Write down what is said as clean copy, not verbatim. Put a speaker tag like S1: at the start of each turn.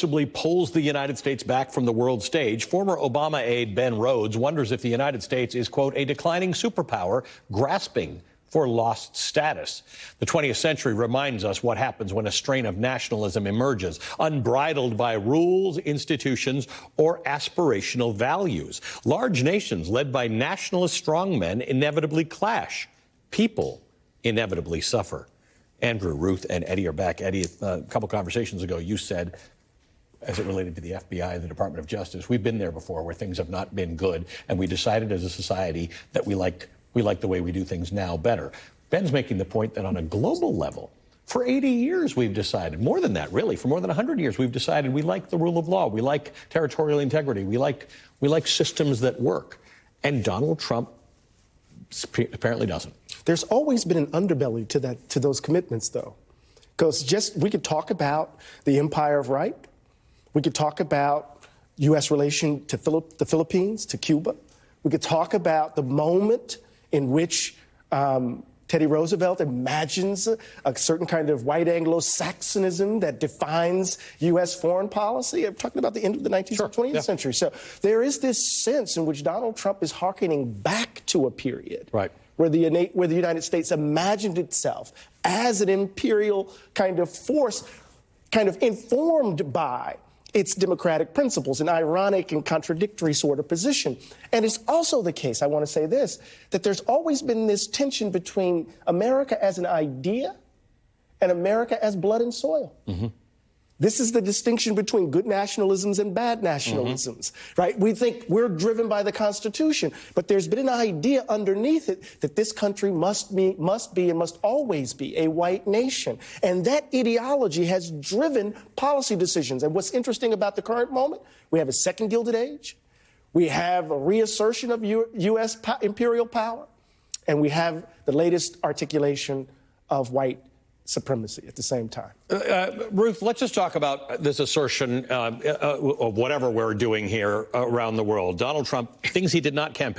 S1: Pulls the United States back from the world stage, former Obama aide Ben Rhodes wonders if the United States is, quote, a declining superpower grasping for lost status. The 20th century reminds us what happens when a strain of nationalism emerges, unbridled by rules, institutions, or aspirational values. Large nations led by nationalist strongmen inevitably clash. People inevitably suffer. Andrew, Ruth, and Eddie are back. Eddie, a couple conversations ago, you said, as it related to the FBI, the Department of Justice, we've been there before where things have not been good, and we decided as a society that we like the way we do things now better. Ben's making the point that on a global level, for 80 years we've decided, more than that really, for more than 100 years we've decided we like the rule of law, we like territorial integrity, we like systems that work. And Donald Trump apparently doesn't.
S2: There's always been an underbelly to those commitments, though. Because we could talk about the empire of right. We could talk about U.S. relation to the Philippines, to Cuba. We could talk about the moment in which Teddy Roosevelt imagines a certain kind of white Anglo-Saxonism that defines U.S. foreign policy. I'm talking about the end of the 19th or 20th century. So there is this sense in which Donald Trump is hearkening back to a period where the United States imagined itself as an imperial kind of force, kind of informed by its democratic principles, an ironic and contradictory sort of position. And it's also the case, I want to say this, that there's always been this tension between America as an idea and America as blood and soil. Mm-hmm. This is the distinction between good nationalisms and bad nationalisms, right? We think we're driven by the Constitution, but there's been an idea underneath it that this country must be and must always be a white nation. And that ideology has driven policy decisions. And what's interesting about the current moment, we have a second Gilded Age, we have a reassertion of U.S. imperial power, and we have the latest articulation of white supremacy at the same time.
S1: Ruth, let's just talk about this assertion of whatever we're doing here around the world. Donald Trump, things he did not campaign